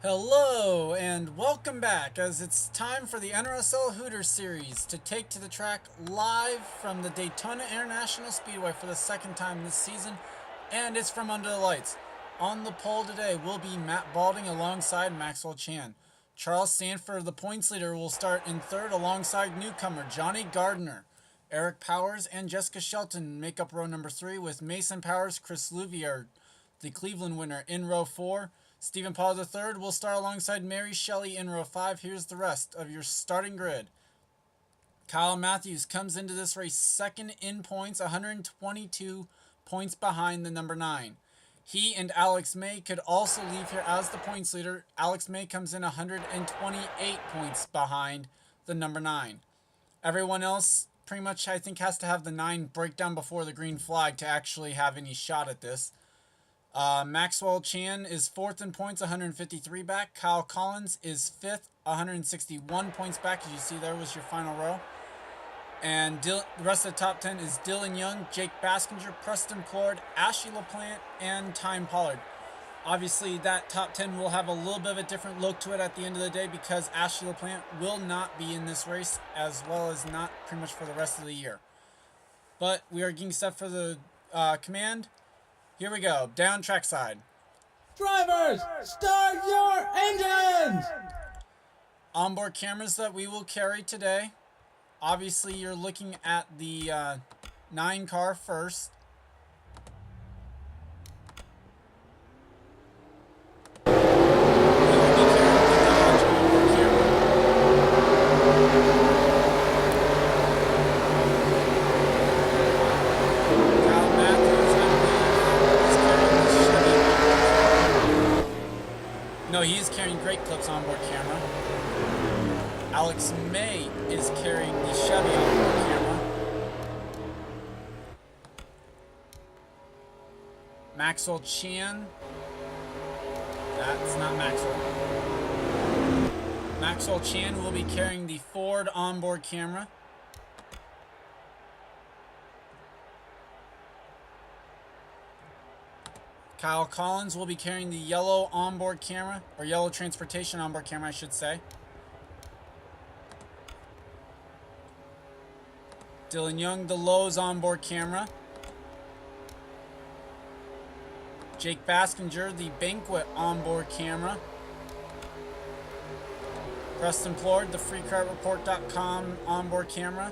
Hello and welcome back, as it's time for the NRSL Hooters Series to take to the track live from the Daytona International Speedway for the second time this season, and it's from under the lights. On the pole today will be Matt Balding alongside Maxwell Chan. Charles Sanford, the points leader, will start in third alongside newcomer Johnny Gardner. Eric Powers and Jessica Shelton make up row number 3, with Mason Powers, Chris Louvier, the Cleveland winner, in row 4. Stephen Paul III will start alongside Mary Shelley in row 5. Here's the rest of your starting grid. Kyle Matthews comes into this race second in points, 122 points behind the number 9. He and Alex May could also leave here as the points leader. Alex May comes in 128 points behind the number 9. Everyone else pretty much, I think, has to have the 9 breakdown before the green flag to actually have any shot at this. Maxwell Chan is 4th in points, 153 back. Kyle Collins is 5th, 161 points back. As you see, there was your final row. And the rest of the top 10 is Dylan Young, Jake Baskinger, Preston Plord, Ashley LaPlante, and Time Pollard. Obviously, that top 10 will have a little bit of a different look to it at the end of the day, because Ashley LaPlante will not be in this race, as well as not pretty much for the rest of the year. But we are getting set for the command. Here we go, down trackside. Drivers, start your engines! Onboard cameras that we will carry today. Obviously, you're looking at the 9 car first. No, he is carrying Great Clips onboard camera. Alex May is carrying the Chevy onboard camera. Maxwell Chan. That's not Maxwell. Maxwell Chan will be carrying the Ford onboard camera. Kyle Collins will be carrying the yellow onboard camera, or yellow transportation onboard camera, I should say. Dylan Young, the Lowe's onboard camera. Jake Baskinger, the Banquet onboard camera. Preston Plord, the FreeCreditReport.com onboard camera.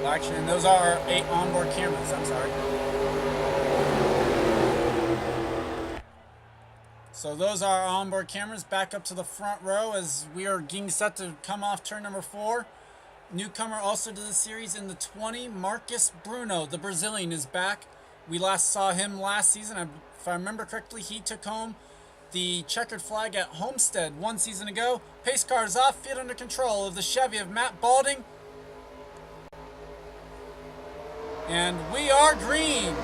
Well, actually, and those are our 8 onboard cameras, I'm sorry. So those are our onboard cameras. Back up to the front row as we are getting set to come off turn number 4. Newcomer also to the series in the 20, Marcus Bruno, the Brazilian, is back. We last saw him last season. If I remember correctly, he took home the checkered flag at Homestead 1 season ago. Pace car is off, field under control of the Chevy of Matt Balding. And we are green.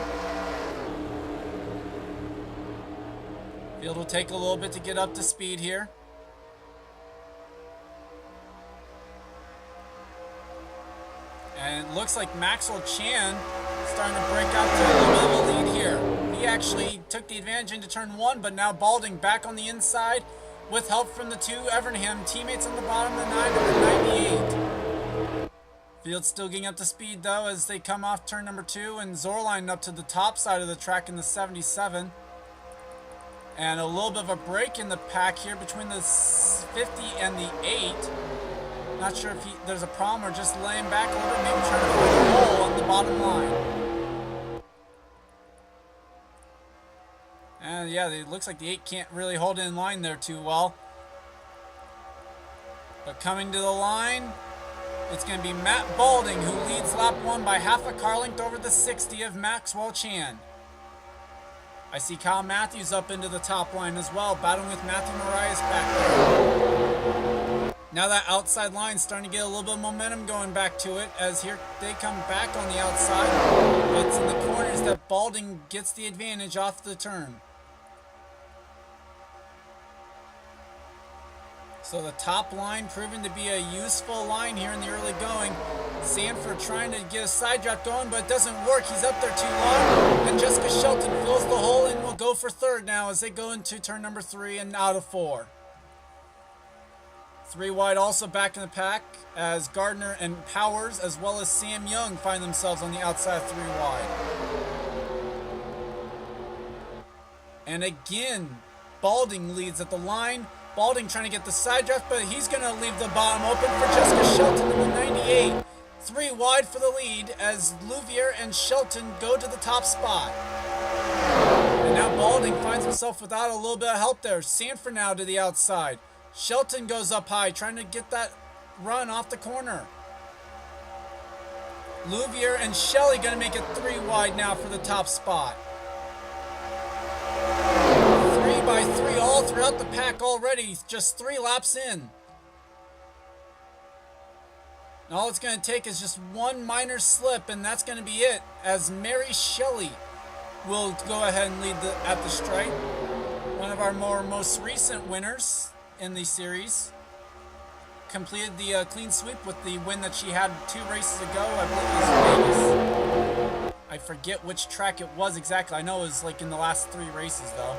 Field will take a little bit to get up to speed here. And it looks like Maxwell Chan starting to break out to a little bit of a lead here. He actually took the advantage into turn 1, but now Balding back on the inside with help from the 2 Evernham teammates on the bottom, the 9 and the 98. Field still getting up to speed though as they come off turn number 2, and Zorline up to the top side of the track in the 77. And a little bit of a break in the pack here between the 50 and the 8. Not sure if there's a problem or just laying back a little bit, maybe trying to find a hole on the bottom line. And yeah, it looks like the 8 can't really hold in line there too well. But coming to the line, it's going to be Matt Balding, who leads lap 1 by half a car length over the 60 of Maxwell Chan. I see Kyle Matthews up into the top line as well, battling with Matthew Marias back there. Now that outside line's starting to get a little bit of momentum going back to it, as here they come back on the outside. It's in the corners that Balding gets the advantage off the turn. So the top line proving to be a useful line here in the early going. Sanford trying to get a side draft going, but it doesn't work. He's up there too long. And Jessica Shelton fills the hole and will go for third now as they go into turn number 3 and out of 4. 3 wide also back in the pack as Gardner and Powers as well as Sam Young find themselves on the outside 3 wide. And again, Balding leads at the line. Balding trying to get the side draft, but he's going to leave the bottom open for Jessica Shelton in the 98. 3 wide for the lead as Louvier and Shelton go to the top spot. And now Balding finds himself without a little bit of help there. Sanford now to the outside. Shelton goes up high, trying to get that run off the corner. Louvier and Shelley going to make it 3 wide now for the top spot. 3 by 3 all throughout the pack already, just 3 laps in. And all it's going to take is just one minor slip, and that's going to be it, as Mary Shelley will go ahead and lead at the stripe. One of our most recent winners in the series. Completed the clean sweep with the win that she had 2 races ago. I believe it was Vegas. I forget which track it was exactly. I know it was like in the last 3 races though.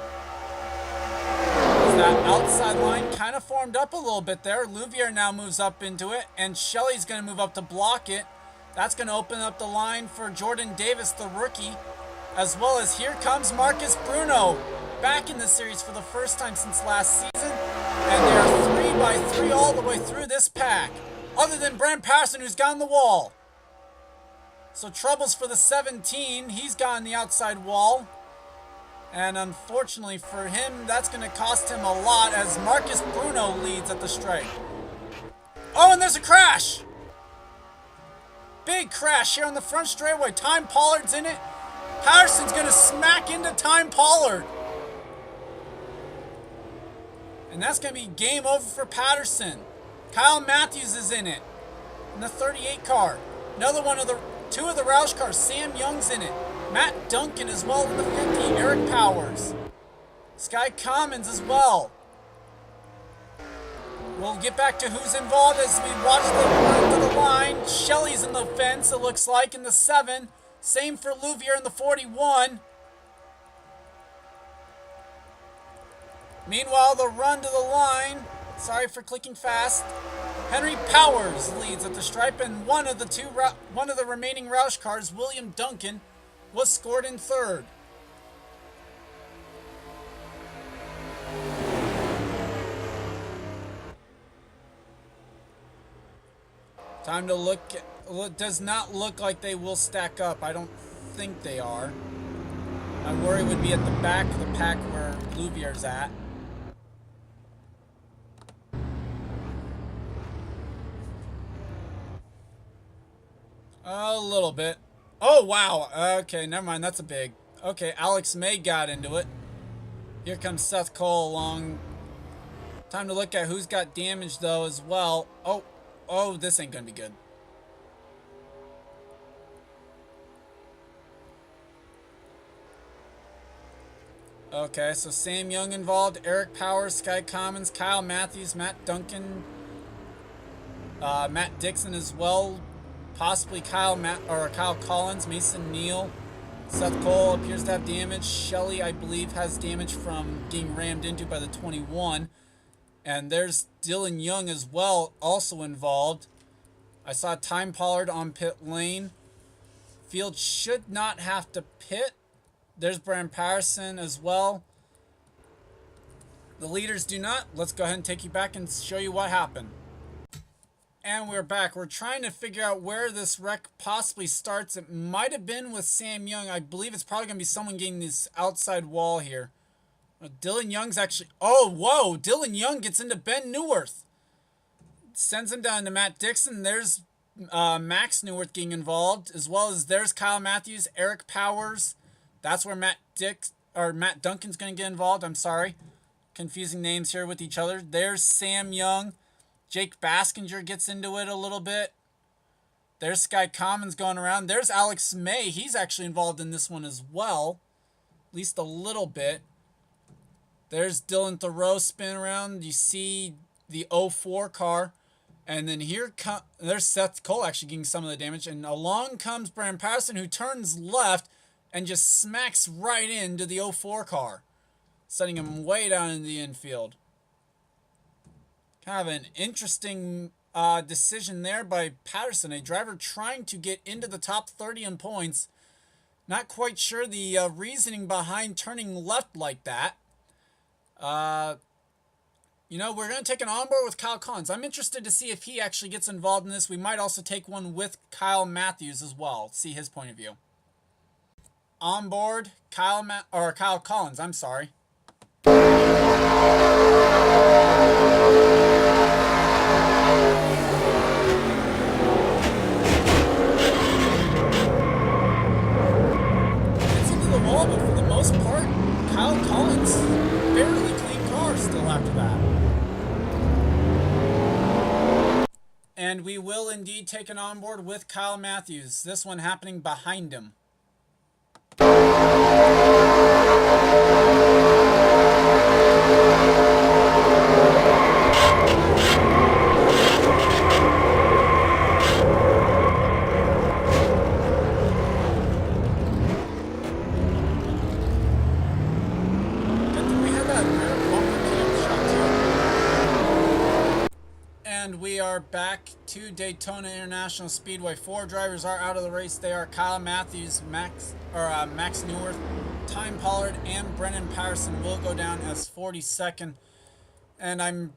That outside line kind of formed up a little bit there. Louvier now moves up into it, and Shelley's going to move up to block it. That's going to open up the line for Jordan Davis, the rookie, as well as here comes Marcus Bruno back in the series for the first time since last season. And they are 3 by 3 all the way through this pack, other than Brent Patterson, who's gone the wall. So troubles for the 17. He's gone the outside wall. And unfortunately for him, that's going to cost him a lot as Marcus Bruno leads at the stripe. Oh, and there's a crash! Big crash here on the front straightaway. Time Pollard's in it. Patterson's going to smack into Time Pollard. And that's going to be game over for Patterson. Kyle Matthews is in it. In the 38 car. Another one of the 2 of the Roush cars. Sam Young's in it. Matt Duncan as well in the 50. Eric Powers. Sky Commons as well. We'll get back to who's involved as we watch the run to the line. Shelley's in the fence, it looks like, in the 7. Same for Louvier in the 41. Meanwhile, the run to the line. Sorry for clicking fast. Henry Powers leads at the stripe, and one of the remaining Roush cars, William Duncan, was scored in 3rd. Time to look. It does not look like they will stack up. I don't think they are. My worry would be at the back of the pack where Louvier's at. A little bit. Oh, wow. Okay, never mind. That's a big. Okay, Alex May got into it. Here comes Seth Cole along. Time to look at who's got damage, though, as well. Oh, this ain't going to be good. Okay, so Sam Young involved, Eric Powers, Sky Commons, Kyle Matthews, Matt Duncan, Matt Dixon as well. Possibly Kyle Collins, Mason Neal. Seth Cole appears to have damage. Shelley, I believe, has damage from getting rammed into by the 21. And there's Dylan Young as well, also involved. I saw Time Pollard on pit lane. Field should not have to pit. There's Brand Patterson as well. The leaders do not. Let's go ahead and take you back and show you what happened. And we're back. We're trying to figure out where this wreck possibly starts. It might have been with Sam Young. I believe it's probably going to be someone getting this outside wall here. Dylan Young's actually... Oh, whoa! Dylan Young gets into Ben Neuwirth. Sends him down to Matt Dixon. There's Max Neuwirth getting involved, as well as there's Kyle Matthews, Eric Powers. That's where Matt Duncan's going to get involved. I'm sorry. Confusing names here with each other. There's Sam Young. Jake Baskinger gets into it a little bit. There's Sky Commons going around. There's Alex May. He's actually involved in this one as well. At least a little bit. There's Dylan Thoreau spinning around. You see the 04 car. And then there's Seth Cole actually getting some of the damage. And along comes Brennan Patterson, who turns left and just smacks right into the 04 car, sending him way down in the infield. Kind of an interesting decision there by Patterson, a driver trying to get into the top 30 in points. Not quite sure the reasoning behind turning left like that. You know, we're going to take an onboard with Kyle Collins. I'm interested to see if he actually gets involved in this. We might also take one with Kyle Matthews as well, see his point of view. Onboard, Kyle Collins, I'm sorry. Gets into the wall, but for the most part, Kyle Collins, fairly clean car still after that. And we will indeed take an onboard with Kyle Matthews. This one happening behind him. And we are back to Daytona International Speedway. 4 drivers are out of the race. They are Kyle Matthews, Max Newworth, Time Pollard, and Brennan Patterson will go down as 42nd. And I'm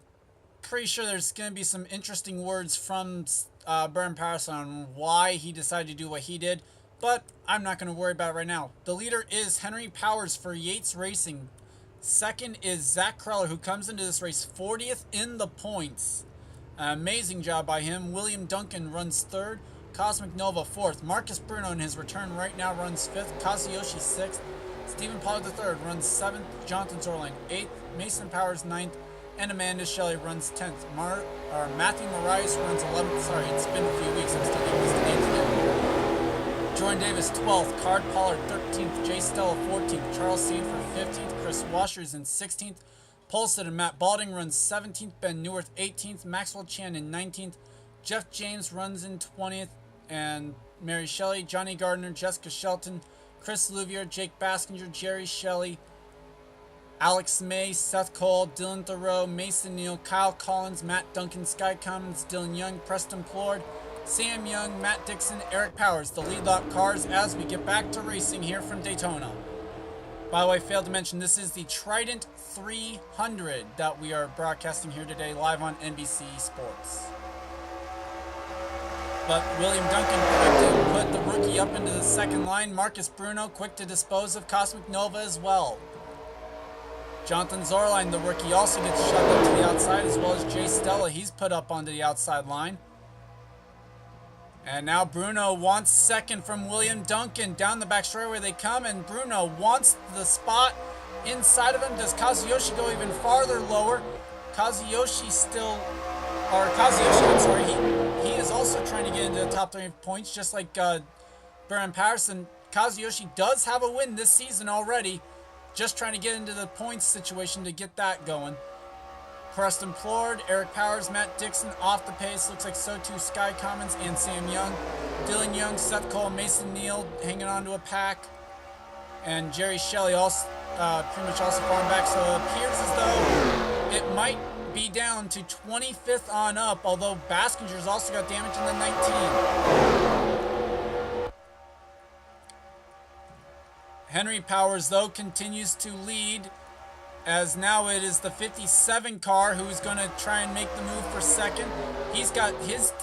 pretty sure there's going to be some interesting words from Brennan Patterson on why he decided to do what he did. But I'm not going to worry about it right now. The leader is Henry Powers for Yates Racing. Second is Zach Kreller, who comes into this race 40th in the points. Amazing job by him. William Duncan runs 3rd. Cosmic Nova 4th. Marcus Bruno in his return right now runs 5th. Kazuyoshi 6th. Stephen Pollard III runs 7th. Jonathan Zorline 8th. Mason Powers 9th. And Amanda Shelley runs 10th. Matthew Marias runs 11th. Sorry, it's been a few weeks. I'm still getting used to names again. Jordan Davis 12th. Card Pollard 13th. Jay Stella 14th. Charles Sanford 15th. Chris Washers in 16th. Polsted and Matt Balding runs 17th, Ben Newirth 18th, Maxwell Chan in 19th, Jeff James runs in 20th, and Mary Shelley, Johnny Gardner, Jessica Shelton, Chris Louvier, Jake Baskinger, Jerry Shelley, Alex May, Seth Cole, Dylan Thoreau, Mason Neal, Kyle Collins, Matt Duncan, Sky Commons, Dylan Young, Preston Plord, Sam Young, Matt Dixon, Eric Powers, the lead lap cars as we get back to racing here from Daytona. By the way, failed to mention, this is the Trident 300 that we are broadcasting here today live on NBC Sports. But William Duncan quick to put the rookie up into the second line. Marcus Bruno quick to dispose of Cosmic Nova as well. Jonathan Zorline, the rookie, also gets shoved up to the outside, as well as Jay Stella. He's put up onto the outside line. And now Bruno wants second from William Duncan. Down the back straightaway they come, and Bruno wants the spot inside of him. Does Kazuyoshi go even farther lower? Kazuyoshi, I'm sorry, he is also trying to get into the top 30 points, just like Brennan Patterson. Kazuyoshi does have a win this season already, just trying to get into the points situation to get that going. Preston Plord, Eric Powers, Matt Dixon off the pace. Looks like so too Sky Commons and Sam Young. Dylan Young, Seth Cole, Mason Neal hanging on to a pack. And Jerry Shelley also pretty much also falling back. So it appears as though it might be down to 25th on up, although Baskinger's also got damage in the 19. Henry Powers, though, continues to lead, as now it is the 57 car who's going to try and make the move for second. He's got his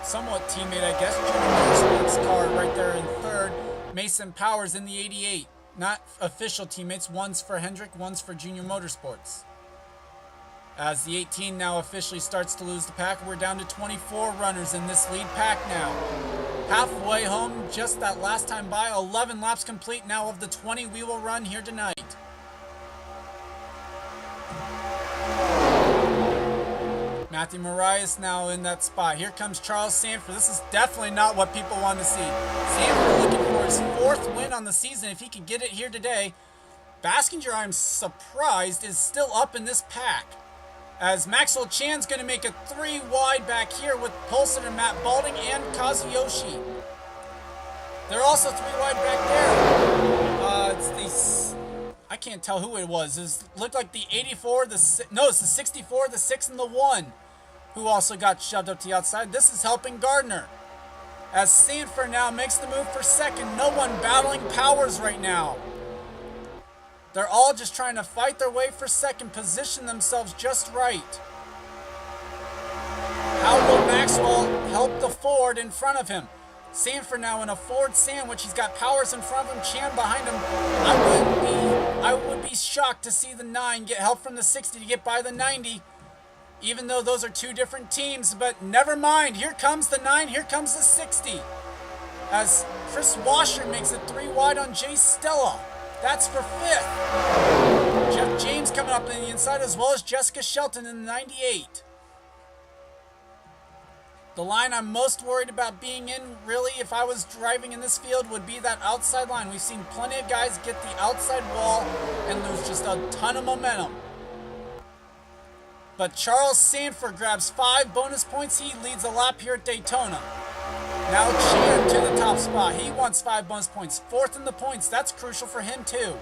somewhat teammate, I guess, Junior Motorsports car right there in third. Mason Powers in the 88. Not official teammates. One's for Hendrick, one's for Junior Motorsports. As the 18 now officially starts to lose the pack, we're down to 24 runners in this lead pack now. Halfway home, just that last time by. 11 laps complete now of the 20 we will run here tonight. Matthew Marias now in that spot. Here comes Charles Sanford. This is definitely not what people want to see. Sanford looking for his 4th win on the season if he could get it here today. Baskinger, I'm surprised, is still up in this pack. As Maxwell Chan's going to make a 3 wide back here with Polson and Matt Balding and Kazuyoshi. They're also 3 wide back there. It's the... I can't tell who it was. It looked like the 84, no, it's the 64, the 6, and the 1, who also got shoved up to the outside. This is helping Gardner. As Sanford now makes the move for second. No one battling powers right now. They're all just trying to fight their way for second, position themselves just right. How will Maxwell help the Ford in front of him? Sanford now in a Ford sandwich. He's got Powers in front of him, Chan behind him. I would be shocked to see the 9 get help from the 60 to get by the 90. Even though those are 2 different teams, but never mind. Here comes the 9, here comes the 60. As Chris Washer makes it 3 wide on Jay Stella. That's for 5th. Jeff James coming up on the inside, as well as Jessica Shelton in the 98. The line I'm most worried about being in, really, if I was driving in this field, would be that outside line. We've seen plenty of guys get the outside wall and lose just a ton of momentum. But Charles Sanford grabs 5 bonus points. He leads a lap here at Daytona. Now Chan to the top spot. He wants 5 bonus points. 4th in the points. That's crucial for him too.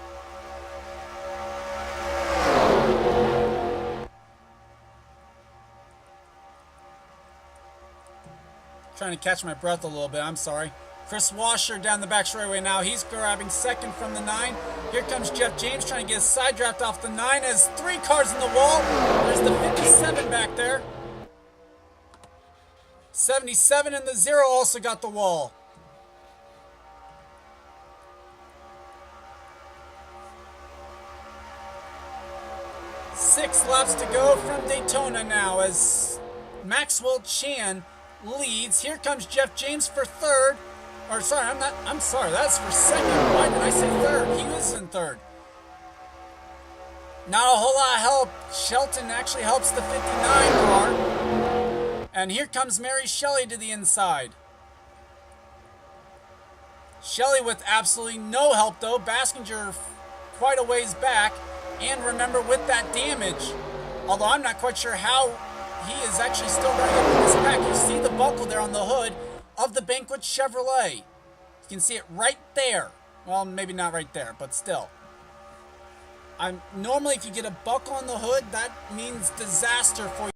Trying to catch my breath a little bit. I'm sorry. Chris Washer down the back straightaway now. He's grabbing second from the 9. Here comes Jeff James trying to get a side draft off the 9 as 3 cars in the wall. There's the 57 back there. 77 and the 0 also got the wall. Six laps to go from Daytona now as Maxwell Chan leads. Here comes Jeff James for 3rd. Or sorry, I'm sorry, that's for 2nd. Why did I say 3rd? He was in 3rd. Not a whole lot of help. Shelton actually helps the 59 car. And here comes Mary Shelley to the inside. Shelley with absolutely no help though. Baskinger quite a ways back. And remember, with that damage, although I'm not quite sure how he is actually still running up in this pack. You see the buckle there on the hood of the Banquet Chevrolet. You can see it right there. Well, maybe not right there, but still. Normally if you get a buckle on the hood, that means disaster for you.